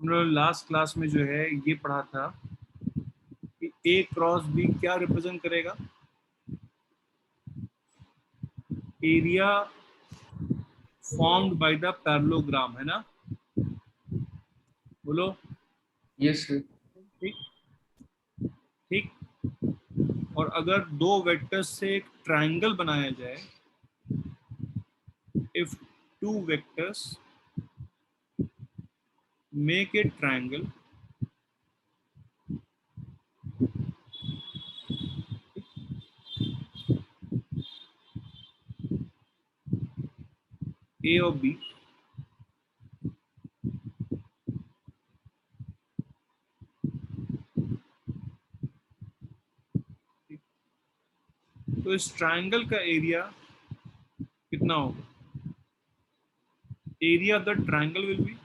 उन्होंने last class में जो है ये पढ़ा था कि ए क्रॉस बी क्या रिप्रेजेंट करेगा, area formed by the parallelogram, है ना? बोलो। Yes sir. ठीक ठीक। और अगर दो वेक्टर्स से एक ट्रायंगल बनाया जाए, if two vectors make a triangle, A और बी, तो इस ट्रायंगल का एरिया कितना होगा? Area of the triangle will be,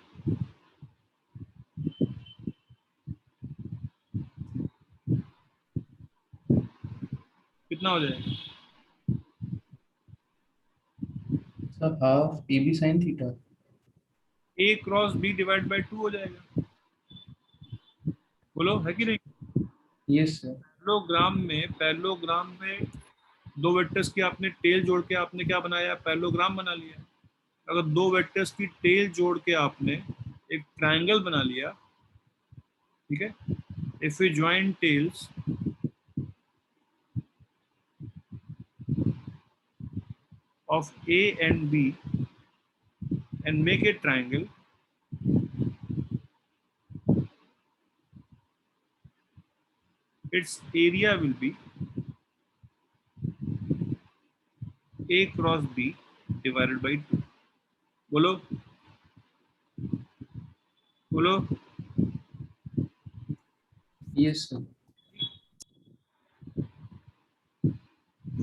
कितना हो जाएगा? Sir half A B sine theta. A cross B divide by 2 हो जाएगा। बोलो, है कि नहीं? Yes sir. पैरेललोग्राम में दो वेक्टर्स की आपने टेल जोड़ के आपने क्या बनाया? पैरेललोग्राम बना लिया। अगर दो वेक्टर्स की टेल जोड़ के आपने एक ट्रायंगल बना लिया, ठीक है, if we join tails of A and B and make a triangle, its area will be A cross B divided by 2. बोलो बोलो। Yes sir.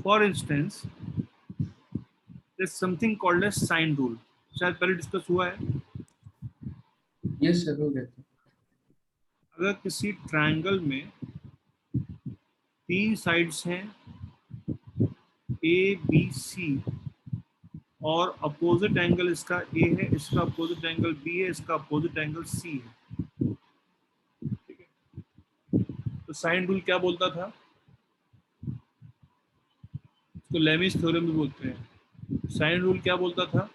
For instance, there's something called as sine rule, शायद पहले discuss हुआ है। Yes sir हो गया था। अगर किसी ट्रायंगल में तीन साइड्स हैं ए बी सी, और अपोजिट एंगल इसका ए है, इसका अपोजिट एंगल बी है, इसका अपोजिट एंगल सी है, ठीक है, तो साइन रूल क्या बोलता था? इसको लेमिस थ्योरम भी बोलते हैं। साइन रूल क्या बोलता था?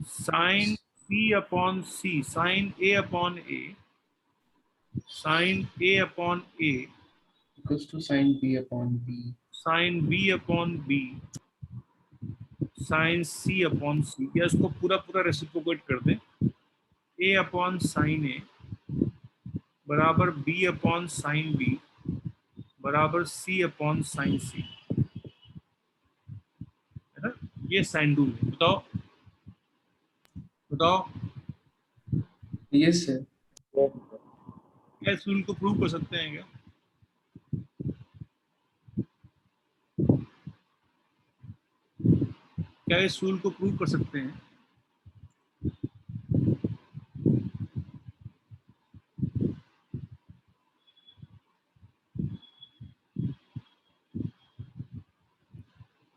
Sine C upon C, sine A upon A, sine A upon A, equals to sine B upon B. Sine B upon B, sine C upon C, या इसको पूरा पूरा रेसिप्रोकेट कर दें, ए अपॉन साइन ए बराबर बी अपॉन साइन बी बराबर सी upon sine सी, है ना? ये साइन रूल है। बताओ बताओ, यस सर। क्या इस रूल को प्रूव कर सकते हैं क्या? क्या इस रूल को प्रूव कर सकते हैं?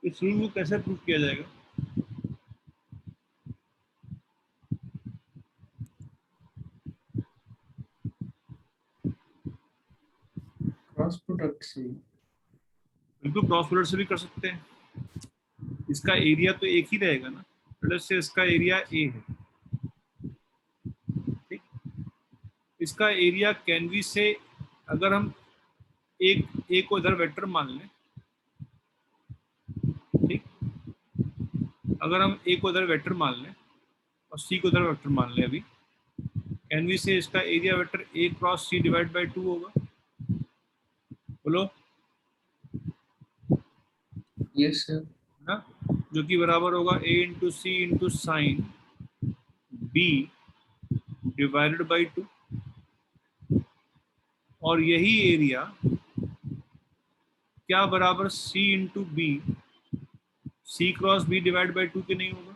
इस रूल को कैसे प्रूव किया जाएगा? क्रॉस प्रोडक्ट से। बिल्कुल, क्रॉस प्रोडक्ट से भी कर सकते हैं। इसका एरिया तो एक ही रहेगा ना, प्लस से इसका एरिया ए है, ठीक। इसका एरिया कैन वी से, अगर हम एक को इधर वेक्टर मान लें, ठीक, अगर हम ए को इधर वेक्टर मान लें और सी को इधर वेक्टर मान लें अभी, कैन वी से इसका area vector A cross C divide by 2 होगा? बोलो, यस सर। ना? जो कि बराबर होगा A into C into sine B divided by 2, और यही एरिया क्या बराबर C into B, C cross B divide by 2 के नहीं होगा?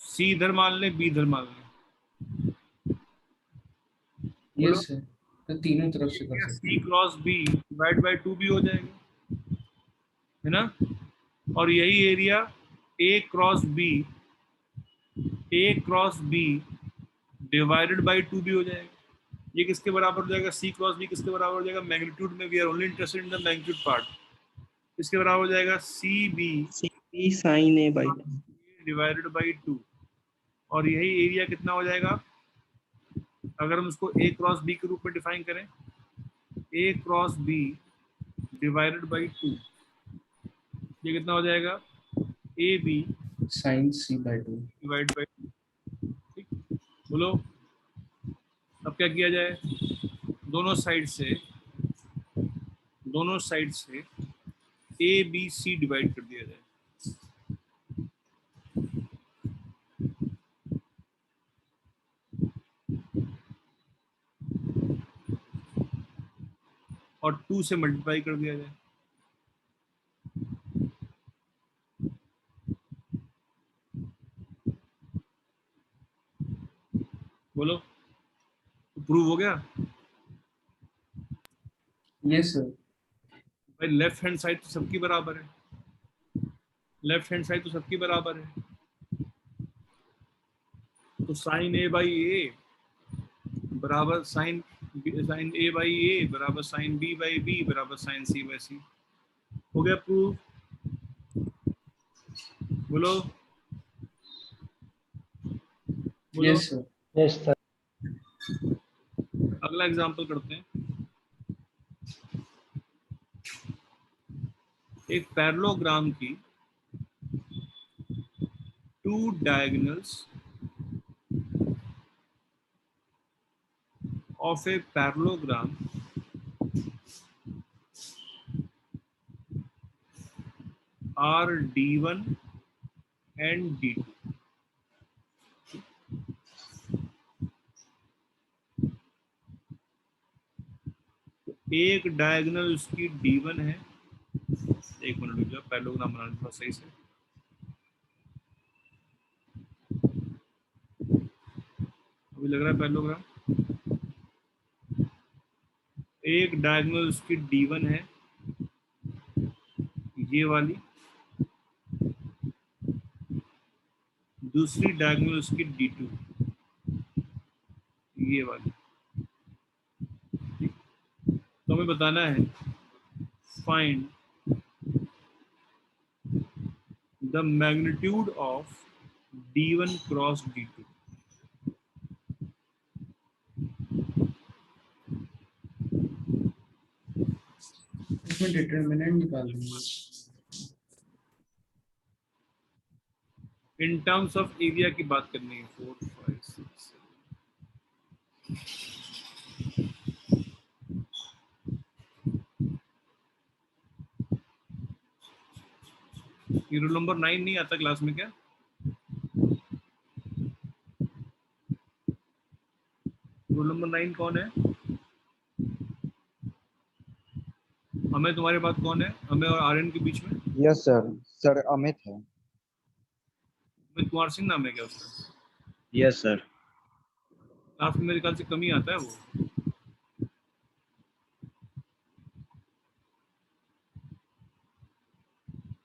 सी इधर मान लें, बी इधर मान लें, बोलो। यस सर, तो तीनों तरफ से कर सकते सी हैं। क्रॉस बी डिवाइड बाई 2 भी हो जाएगा, है ना? और यही area A cross B divided by 2 भी हो जाएगा। ये किसके बराबर हो जाएगा? सी क्रॉस बी किसके बराबर हो जाएगा? मैग्नीट्यूड में we are only interested in the magnitude part. किसके बराबर हो जाएगा? C B sin a by 2 divided by 2। और यही एरिया कितना हो जाएगा अगर हम उसको ए क्रॉस बी के रूप में डिफाइन करें? A cross B divided by 2, ये कितना हो जाएगा? A B sin c by 2। Divide by. ठीक, बोलो अब क्या किया जाए? दोनों साइड से ए बी सी डिवाइड कर दिया जाए। और 2 से मल्टीप्लाई कर दिया जाए। बोलो, प्रूव हो गया? Yes sir. भाई लेफ्ट हैंड साइड तो सबकी बराबर है, तो साइन ए बाई ए बराबर साइन ए बाई ए बराबर साइन बी बाई बी बराबर साइन सी बाई सी। हो गया प्रूव? बोलो बोलो। Yes sir. yes sir अगला एग्जांपल करते हैं। एक पैरेललोग्राम की 2 diagonals of a parallelogram are D1 and D2। एक डायगोनल उसकी D1 है। एक मिनट रुक जाओ, पैरेललोग्राम बनाने थोड़ा सही से। अभी लग रहा है पैरेललोग्राम। एक डायगोनल उसकी D1 है, ये वाली। दूसरी डायगोनल उसकी D2, ये वाली। तो हमें बताना है find the magnitude of D1 cross D2। इसमें डिटरमिनेंट निकाल देंगे। इन टर्म्स ऑफ एरिया की बात करनी है। 4 5 6 ये रोल नंबर 9 नहीं आता क्लास में क्या? रोल नंबर 9 कौन है? हमें तुम्हारे पास कौन है? हमें और आर्यन के बीच में? यस सर अमित है। अमित कुमार सिंह नाम है क्या उसका? Yes sir. क्लास में मेरे ख्याल से कम ही आता है वो।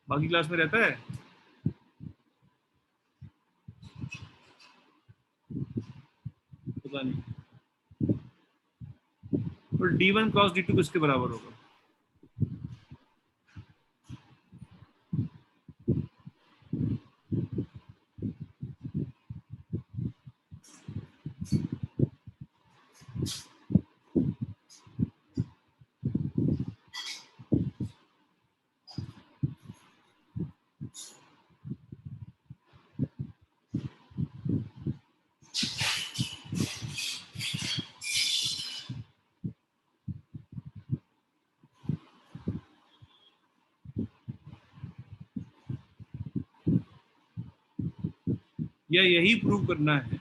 बाकी क्लास में रहता है? पता नहीं। और D1 क्रॉस D2 किसके बराबर होगा? या यही प्रूव करना है?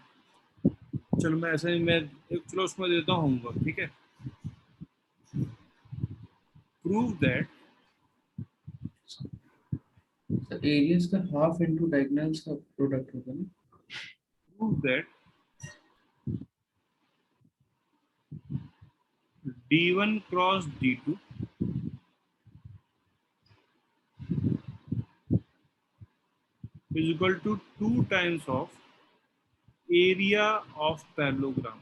चलो मैं ऐसे ही चलो उसमें देता हूँ होमवर्क, ठीक है। प्रूव दैट सर एरियाज का हाफ इनटू डायगोनल्स का प्रोडक्ट होगा ना। Prove that D1 cross D2 is equal to 2 times of area of parallelogram.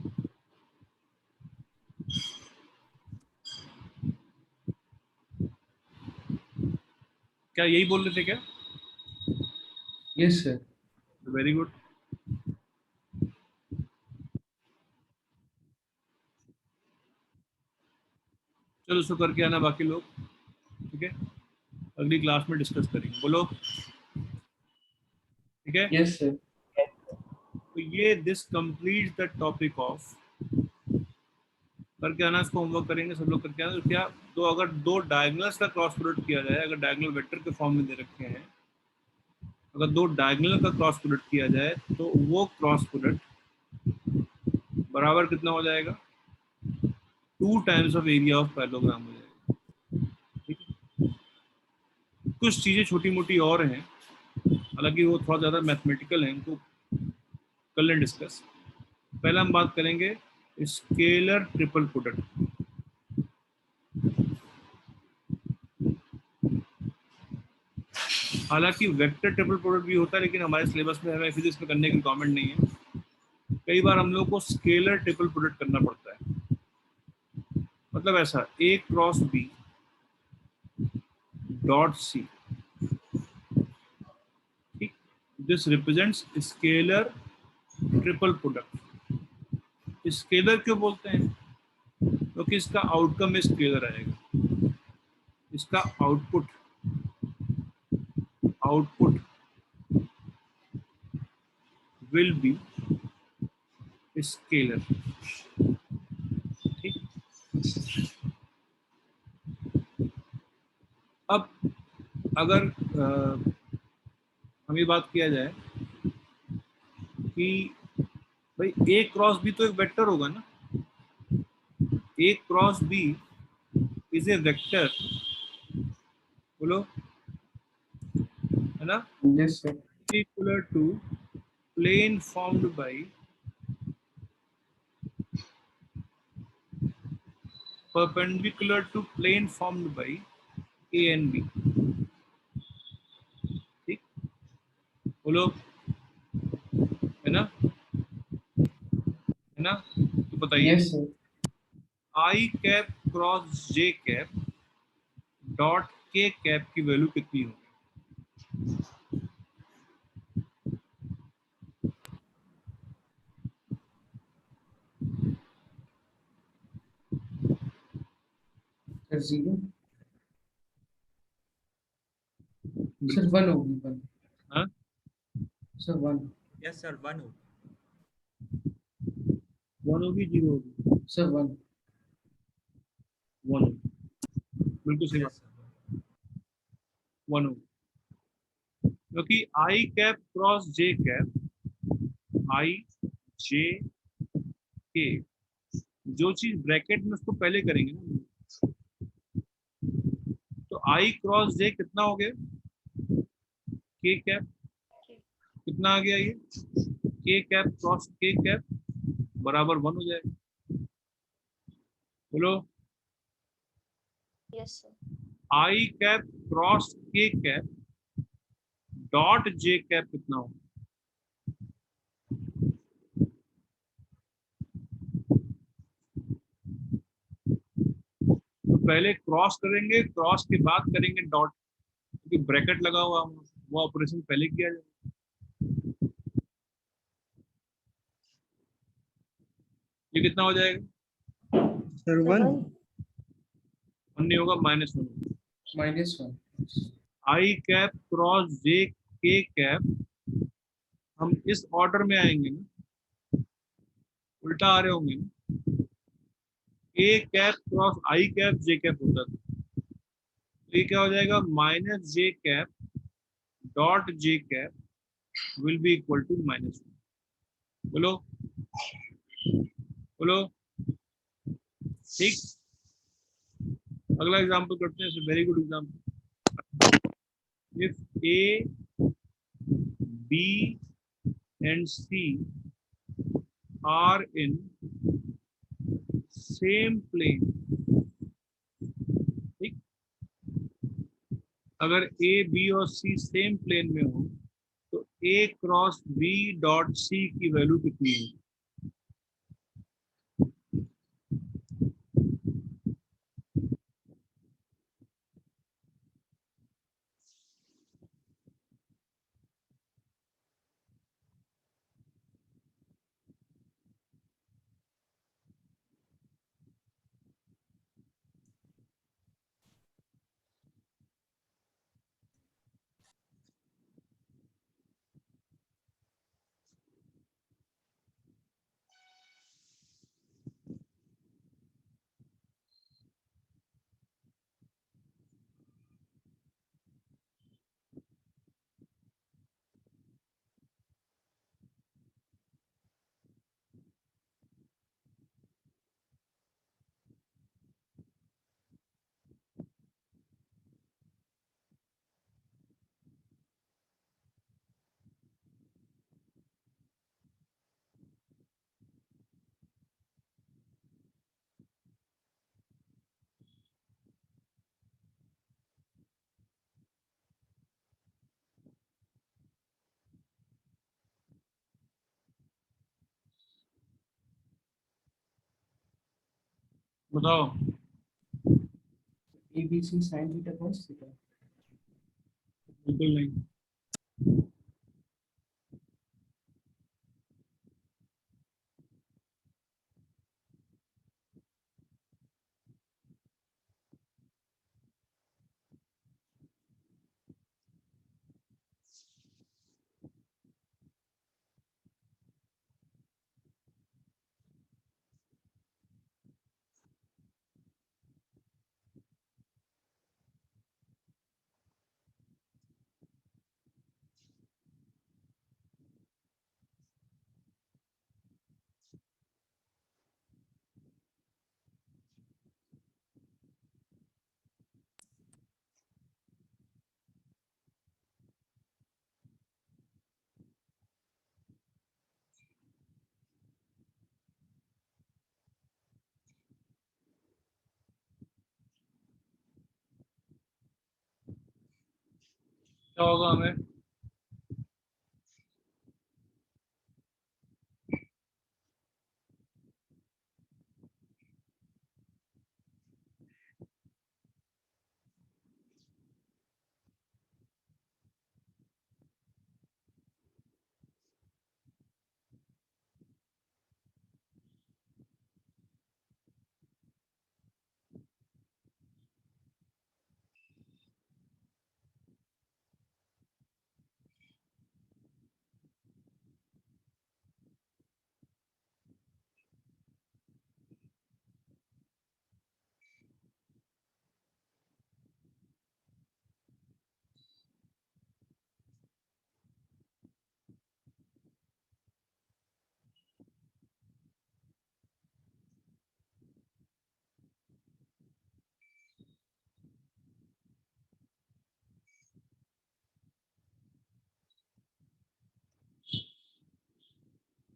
क्या यही बोल रहे थे क्या? Yes, sir. Very good. चलो इसको करके आना बाकी लोग, ठीक है? अगली क्लास में डिस्कस करेंगे. बोलो, ठीक है? Yes, sir. तो ये this complete the topic of, करके आना, इसको होमवर्क करेंगे सब लोग करके आना. तो क्या, तो अगर दो डायगोनल्स का क्रॉस प्रोडक्ट किया जाए, अगर डायगोनल वेक्टर के फॉर्म में दे रखे हैं, अगर दो डायगोनल का क्रॉस प्रोडक्ट किया जाए तो वो क्रॉस प्रोडक्ट बराबर कितना हो जाएगा? 2 times of area of parallelogram हो जाएगा. ठीक है? कुछ चीजें छोटी मोटी और हैं, हालांकि वो थोड़ा ज्यादा मैथमेटिकल है, उनको कर लें डिस्कस. पहले हम बात करेंगे स्केलर ट्रिपल प्रोडक्ट. हालांकि वेक्टर ट्रिपल प्रोडक्ट भी होता है, लेकिन हमारे सिलेबस में हमें फिजिक्स में करने की रिक्वायरमेंट नहीं है. कई बार हम लोग को स्केलर ट्रिपल प्रोडक्ट करना पड़ता है. मतलब ऐसा, ए क्रॉस बी डॉट सी, ठीक, this represents scalar triple product. Scalar क्यों बोलते हैं? क्योंकि इसका आउटकम में स्केलर आएगा, इसका output output will be scalar. ठीक. अब अगर हम ये बात किया जाए कि भाई ए क्रॉस बी तो एक वेक्टर होगा ना, A cross B is a vector, बोलो, है ना? Yes, sir. Equal to plane formed by perpendicular to plane formed by A and B. ठीक, बोलो, है ना? है ना? तो बताइए, Yes, sir. आई कैप क्रॉस जे कैप डॉट के कैप की वैल्यू कितनी होगी? Sir, 0. Sir, 1 होगी 1. हाँ, Sir, 1. यस सर 1 हो. 1 होगी, 0 होगी? Sir, 1. 1 होगी, बिल्कुल सही बात. यस सर 1 होगी, क्योंकि आई कैप क्रॉस जे कैप, आई जे के, जो चीज ब्रैकेट में उसको पहले करेंगे ना. तो आई क्रॉस जे कितना हो गया? के कैप कितना आ गया? ये के कैप क्रॉस के कैप बराबर 1 हो जाएगा. बोलो, यस सर. आई कैप क्रॉस के कैप डॉट जे कैप कितना होगा? तो पहले क्रॉस करेंगे, क्रॉस के बाद करेंगे डॉट, क्योंकि ब्रैकेट लगा हुआ, वो ऑपरेशन पहले किया जाए. ये कितना हो जाएगा? सर 1. 1 नहीं होगा, -1. -1. आई कैप क्रॉस जे के कैप, हम इस ऑर्डर में आएंगे ना, उल्टा आ रहे होंगे ना. A cap cross I cap J cap होता था, तो ये क्या हो जाएगा? Minus J cap dot J cap will be equal to -1. बोलो, बोलो, ठीक. अगला एग्जांपल करते हैं, very good example. If A B and C are in same plane, ठीक, अगर ए बी और सी सेम प्लेन में हो तो A cross B dot C की वैल्यू कितनी है? बताओ। ABC sin theta cos theta। बिल्कुल नहीं। क्या होगा हमें?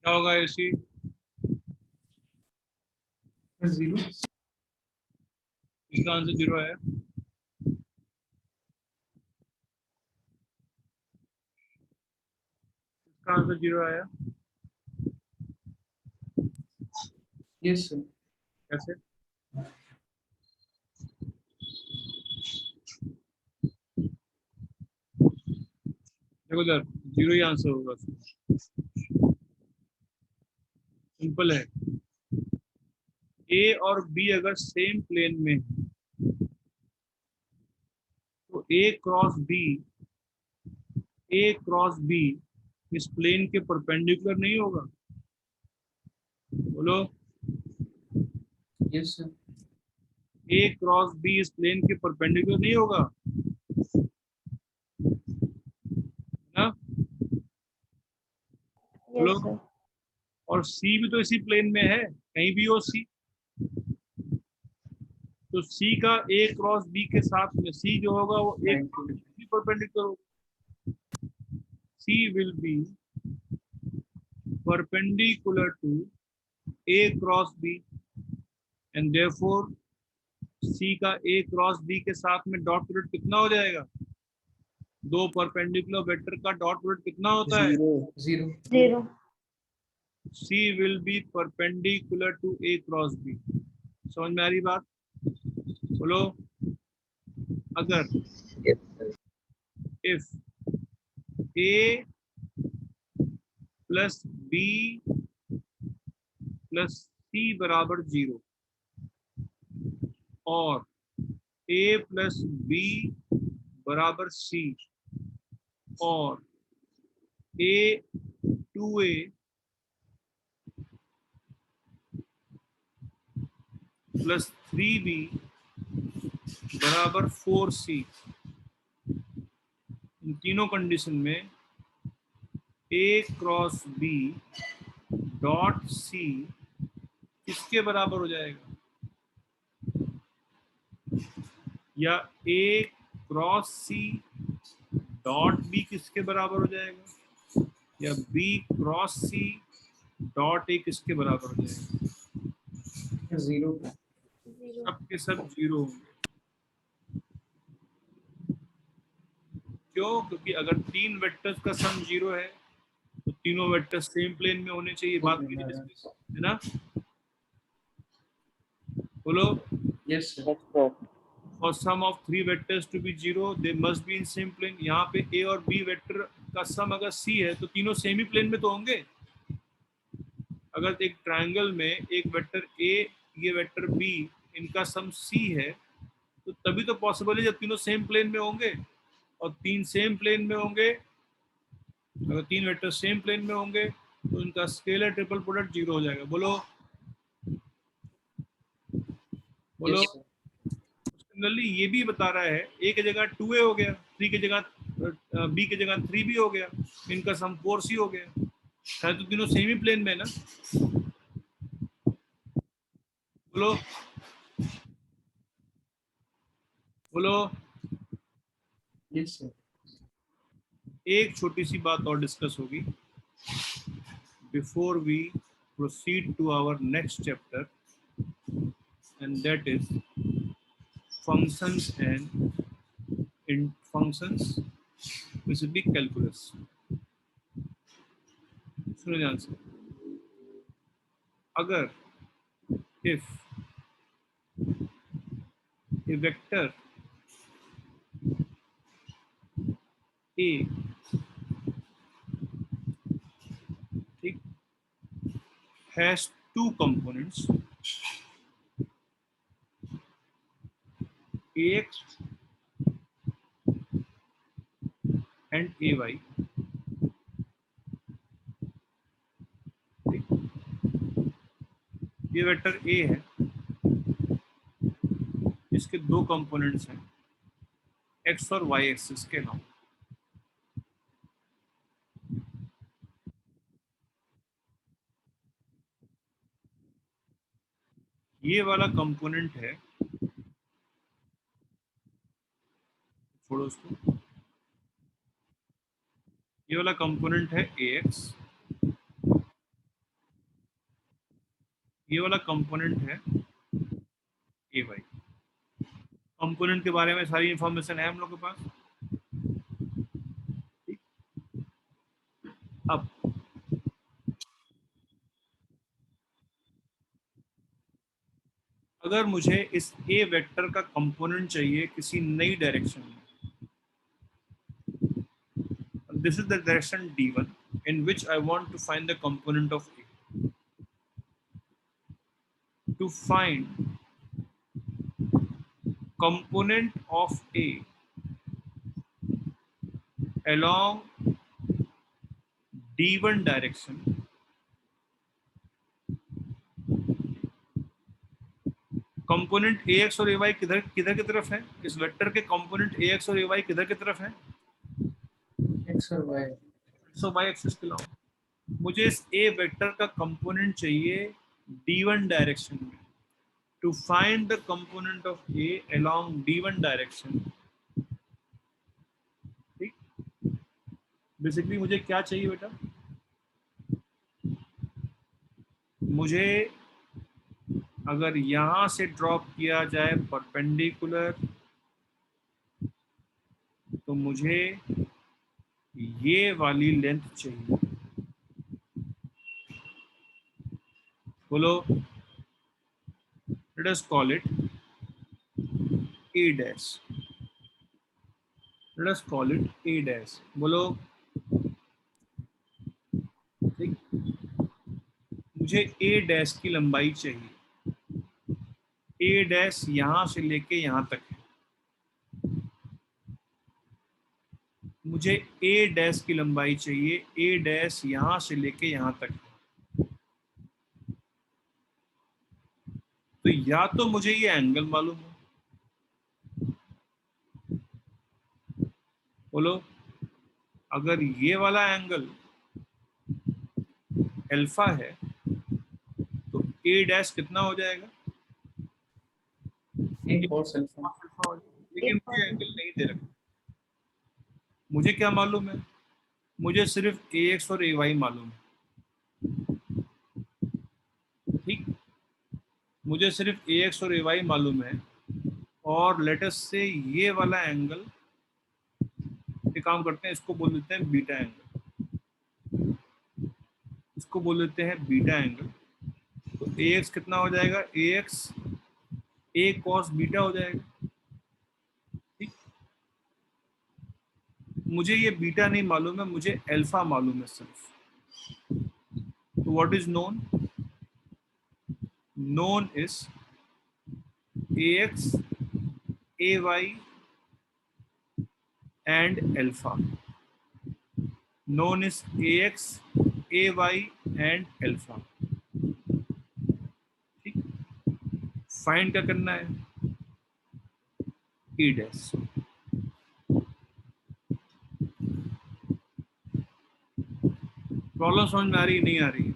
क्या होगा एसी? जीरो। इसका आंसर 0 है। इसका आंसर 0 आया। Yes sir. कैसे? देखो इधर 0 ही आंसर होगा। सिंपल है। ए और बी अगर सेम प्लेन में है तो ए क्रॉस बी इस प्लेन के परपेंडिकुलर नहीं होगा? बोलो। Yes sir. A cross B इस प्लेन के परपेंडिकुलर नहीं होगा ना? बोलो। Yes sir. और सी भी तो इसी प्लेन में है, कहीं भी हो सी। तो सी का ए क्रॉस बी के साथ में सी जो होगा वो एक 90। परपेंडिकुलर होगा। C will be perpendicular to A cross B and therefore C का ए क्रॉस बी के साथ में डॉट प्रोडक्ट कितना हो जाएगा? दो परपेंडिकुलर वेक्टर का डॉट प्रोडक्ट कितना होता है? Zero. Zero. C will be perpendicular to A cross B. समझ में आ रही बात? बोलो। अगर if A plus B plus C बराबर 0 और A plus B बराबर C और A 2A plus 3B बराबर 4C, इन तीनों कंडीशन में A cross B dot C किसके बराबर हो जाएगा? या A cross C dot B किसके बराबर हो जाएगा? या B cross C dot A किसके बराबर हो जाएगा? जीरो। सब के सब जीरो होंगे। क्यों? क्योंकि अगर तीन वेक्टर्स का सम जीरो है तो तीनों वेक्टर्स सेम प्लेन में होने चाहिए। बात की डिस्कस है ना? बोलो। Yes sir. For sum of three vectors to be zero, they must be in same plane. यहाँ पे A और B वेक्टर का सम अगर C है तो तीनों सेम ही प्लेन में तो होंगे। अगर एक ट्रायंगल में एक वेक्टर A, ये वेक्टर B, इनका सम C है तो तभी तो पॉसिबल है जब तीनों सेम प्लेन में होंगे। और तीन सेम प्लेन में होंगे, अगर तीन वेक्टर सेम प्लेन में होंगे तो इनका स्केलर ट्रिपल प्रोडक्ट जीरो हो जाएगा। बोलो बोलो। Yes sir. सिमिलरली ये भी बता रहा है A की जगह 2A हो गया, 3 की जगह B की जगह 3B हो गया, इनका सम 4C हो गया है, तो तीनों सेम ही प्लेन में है ना। बोलो बोलो। Yes sir. एक छोटी सी बात और डिस्कस होगी before we proceed to our next chapter, and that is functions and in functions basically calculus. सुनो ध्यान से। अगर if a vector A, ठीक, has two components AX and AY, ठीक, ये वेक्टर A है, इसके दो कंपोनेंट्स हैं X और Y एक्सिस के नाम। ये वाला कंपोनेंट है, छोड़ो उसको, ये वाला कंपोनेंट है AX, ये वाला कंपोनेंट है AY। कंपोनेंट के बारे में सारी इंफॉर्मेशन है हम लोग के पास। ठीक? अब अगर मुझे इस A वेक्टर का कंपोनेंट चाहिए किसी नई डायरेक्शन में, this is the direction D1 in which I want to find the component of A. To find component of A along D1 direction, component AX और AY किधर किधर की तरफ है? इस वेक्टर के कंपोनेंट AX और AY किधर की तरफ है? एक्स और वाई। सो y एक्सिस के अलावा मुझे इस A वेक्टर का कंपोनेंट चाहिए D1 डायरेक्शन में। To find the component of A along D1 direction, ठीक, बेसिकली मुझे क्या चाहिए बेटा? मुझे अगर यहां से ड्रॉप किया जाए परपेंडिकुलर तो तो मुझे ये वाली लेंथ चाहिए। बोलो, let us call it A dash, let us call it A dash. बोलो, ठीक, मुझे ए डैश की लंबाई चाहिए। ए डैश यहां से लेके यहां तक है। मुझे ए डैश की लंबाई चाहिए, ए डैश यहां से लेके यहां तक है। तो या तो मुझे ये एंगल मालूम हो, बोलो, अगर ये वाला एंगल अल्फा है तो ए डैश कितना हो जाएगा? एक cos अल्फा। अल्फा हो जाएगा। लेकिन मुझे एंगल नहीं दे रखा। मुझे क्या मालूम है? मुझे सिर्फ ए एक्स और ए वाई मालूम है। ठीक, मुझे सिर्फ ए एक्स और ए वाई मालूम है। और लेटस से ये वाला एंगल, एक काम करते हैं, इसको बोल देते हैं बीटा एंगल, इसको बोल देते हैं बीटा एंगल। तो ए एक्स कितना हो जाएगा? A X A cos beta हो जाएगा। ठीक, मुझे ये बीटा नहीं मालूम है, मुझे अल्फा मालूम है सिर्फ। तो what is known? Known is A X, A Y and alpha. known is ax, ay and alpha। ठीक, फाइंड क्या करना है? e dash. प्रॉब्लम समझ में आ रही नहीं आ रही?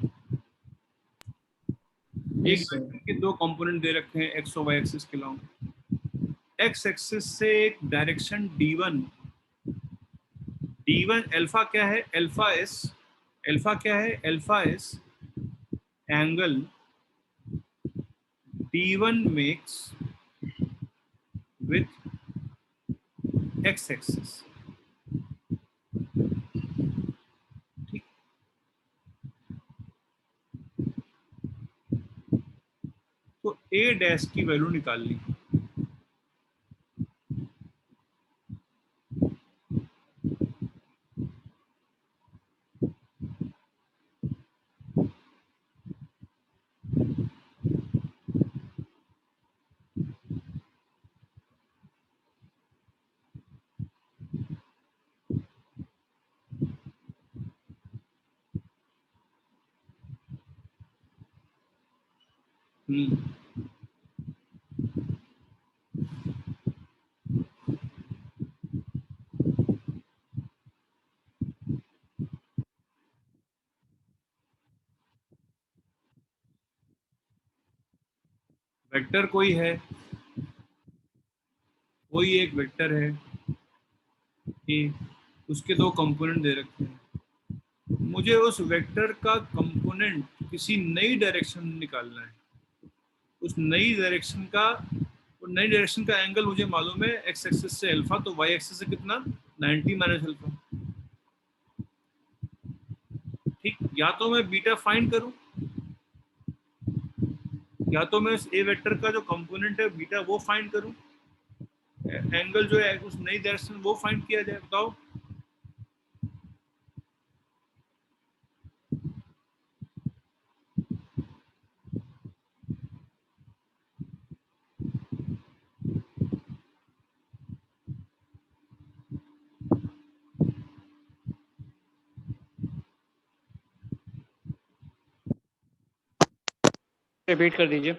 एक Yes, sir. वेक्टर के दो कंपोनेंट दे रखे हैं एक्स और वाई एक्सिस के लॉन्ग। एक्स एक्सिस से एक डायरेक्शन d1, d1 अल्फा क्या है? अल्फा एस, अल्फा क्या है? Alpha S angle d1 makes with x axis. ठीक, तो ए डैश की वैल्यू निकालनी। हम्म, वेक्टर कोई है, कोई एक वेक्टर है ए, उसके दो कंपोनेंट दे रखे हैं। मुझे उस वेक्टर का कंपोनेंट किसी नई डायरेक्शन में निकालना है। उस नई डायरेक्शन का, वो नई डायरेक्शन का एंगल मुझे मालूम है एक्स एक्सिस से अल्फा, तो वाई एक्सिस से कितना? 90 माइनस अल्फा। ठीक, या तो मैं बीटा फाइंड करूं, या तो मैं उस ए वेक्टर का जो कंपोनेंट है बीटा वो फाइंड करूं, एंगल जो है उस नई डायरेक्शन वो फाइंड किया जाए। बताओ। रिपीट कर दीजिए,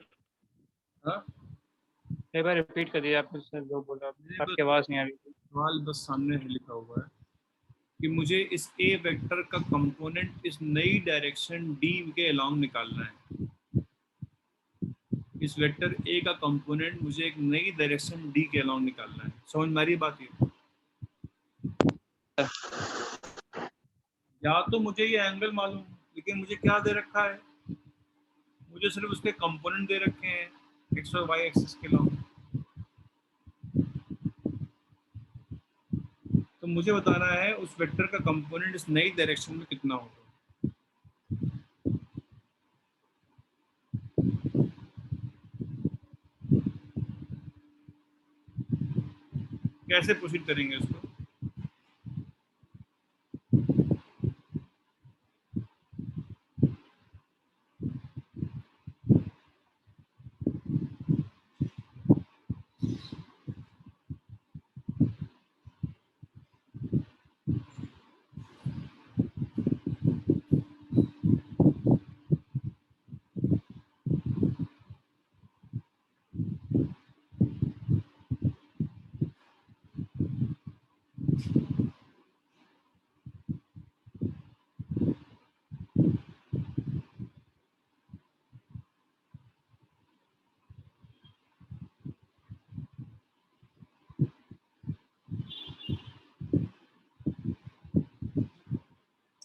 हाँ, एक बार रिपीट कर दीजिए। आपने सर जो बोला, मेरे आपकी बस आवाज़ नहीं आ रही थी। सवाल बस सामने है, लिखा हुआ है कि मुझे इस ए वेक्टर का कंपोनेंट इस नई डायरेक्शन डी के अलोंग निकालना है। इस वेक्टर ए का कंपोनेंट मुझे एक नई डायरेक्शन डी के अलोंग निकालना है। समझ में आ रही बात? ये या तो मुझे ये एंगल मालूम, लेकिन मुझे क्या दे रखा है? मुझे सिर्फ उसके कंपोनेंट दे रखे हैं एक्स और वाई एक्सिस के अलोंग। तो मुझे बताना है उस वेक्टर का कंपोनेंट इस नई डायरेक्शन में कितना होगा। कैसे प्रोसीड करेंगे इसको?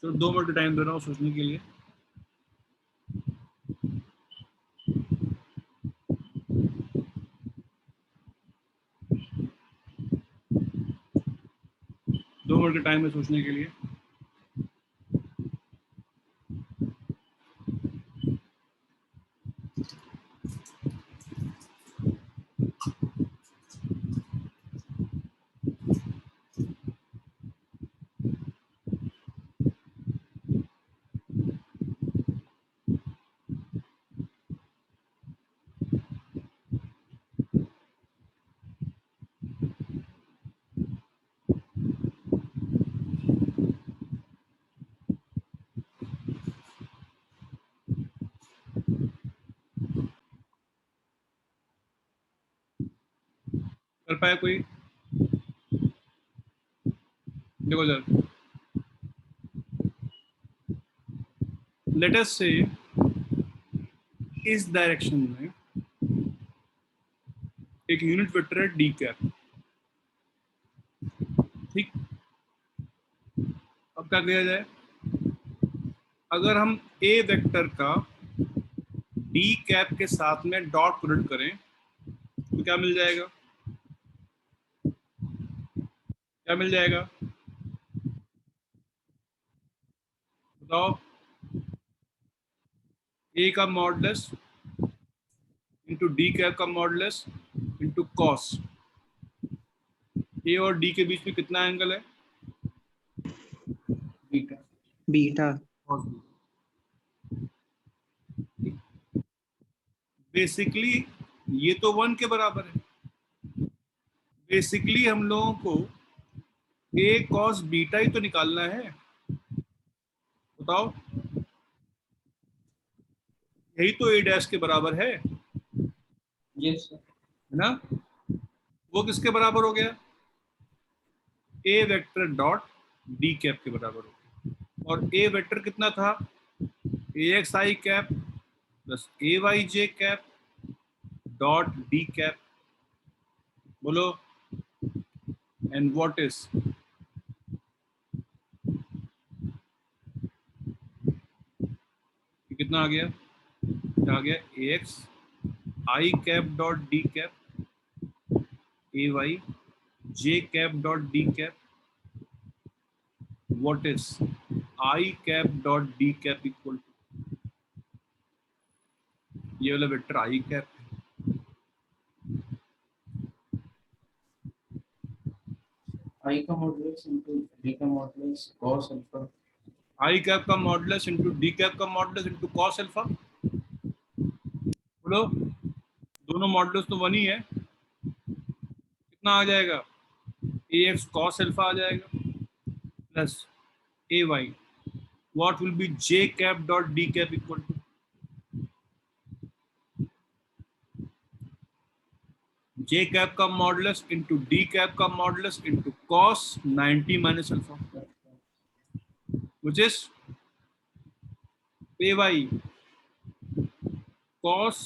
तो 2 मिनट टाइम दे रहा हूँ सोचने के लिए। दो मिनट का टाइम है सोचने के लिए। कर पाया कोई? देखो जरा, लेट अस से इस डायरेक्शन में एक यूनिट वेक्टर है डी कैप, ठीक। अब क्या किया जाए? अगर हम ए वेक्टर का डी कैप के साथ में डॉट प्रोडक्ट करें तो क्या मिल जाएगा? क्या मिल जाएगा बताओ? ए का मॉडुलस इंटू डी कैप का मॉडुलस इंटू कॉस। ए और डी के बीच में कितना एंगल है? बीटा। बीटा। बेसिकली ये तो 1 के बराबर है। बेसिकली हम लोगों को ए कॉस बीटा ही तो निकालना है, बताओ। यही तो ए डैश के बराबर है यस सर। ना? वो किसके बराबर हो गया? A vector dot D cap के बराबर हो गया। और ए वेक्टर कितना था? A X I cap plus A Y J cap dot D cap. बोलो, एंड व्हाट इज? कितना आ गया? क्या आ गया? A X I cap dot D cap A Y J cap dot D cap what is I cap dot D cap equal to, ये वाला vector I cap है। आई का मॉडुलस इंटू डी का मॉडुलस कॉस अल्फा। आई cap का modulus into D cap का modulus into cos alpha. बोलो, दोनों modulus तो 1 ही है। कितना आ जाएगा? ए एक्स कॉस अल्फा आ जाएगा plus A Y what will be J cap dot D cap equal to J cap का मॉडुलस इंटू डी कैप का modulus into cos 90 minus alpha, which is A Y cos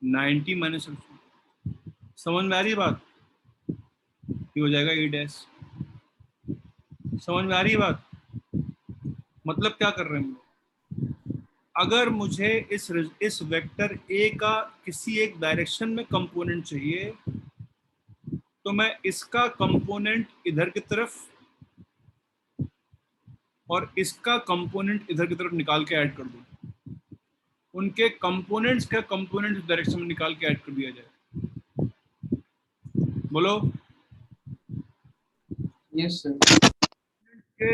90 minus alpha. समझ में आ रही है बात? ये हो जाएगा ए डैश। समझ में आ रही है बात? मतलब क्या कर रहे हैं हम लोग? अगर मुझे इस वेक्टर ए का किसी एक डायरेक्शन में कंपोनेंट चाहिए तो मैं इसका कंपोनेंट इधर की तरफ और इसका कंपोनेंट इधर की तरफ निकाल के ऐड कर दूं, उनके कंपोनेंट्स का कंपोनेंट इस डायरेक्शन में निकाल के ऐड कर दिया जाए। बोलो। Yes sir. के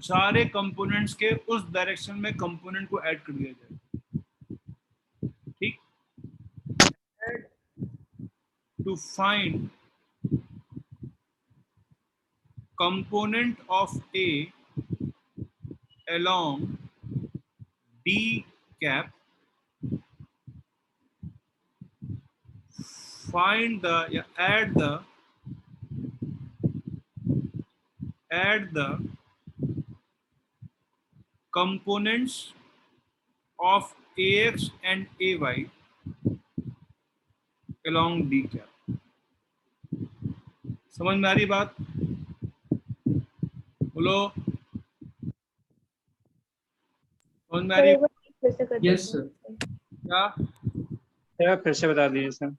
सारे कंपोनेंट्स के उस डायरेक्शन में कंपोनेंट को ऐड कर दिया जाए। ठीक। To find component of A along D cap, find the add the components of AX and AY along D cap। समझ में आ रही बात? बोलो। समझ में आ रही है? Yes sir. क्या? एक बार फिर से बता दीजिए सर।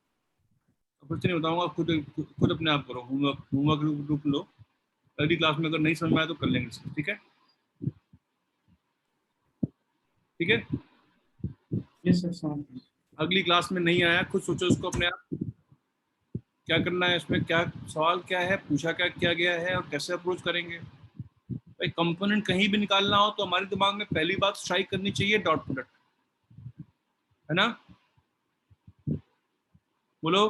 फिर से नहीं बताऊंगा, खुद अपने आप करो। होमवर्क ग्रुप लो, अगली क्लास में अगर नहीं समझ में आया तो कर लेंगे इसको। ठीक है? ठीक है? Yes sir. अगली क्लास में नहीं आया, खुद सोचो इसको अपने आप, क्या करना है इसमें, क्या सवाल क्या है, पूछा क्या किया गया है और कैसे अप्रोच करेंगे। भाई कंपोनेंट कहीं भी निकालना हो तो हमारे दिमाग में पहली बात स्ट्राइक करनी चाहिए डॉट प्रोडक्ट, है ना? बोलो।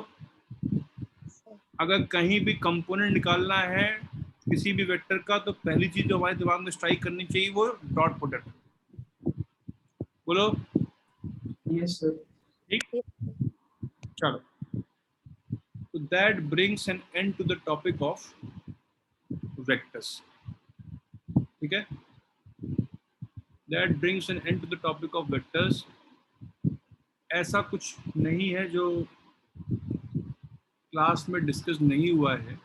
अगर कहीं भी कंपोनेंट निकालना है किसी भी वेक्टर का तो पहली चीज जो हमारे दिमाग में स्ट्राइक करनी चाहिए वो डॉट प्रोडक्ट। बोलो। Yes sir. ठीक। चलो, तो that brings an end to the topic of vectors. ठीक है? That brings an end to the topic of vectors. ऐसा कुछ नहीं है जो क्लास में डिस्कस नहीं हुआ है।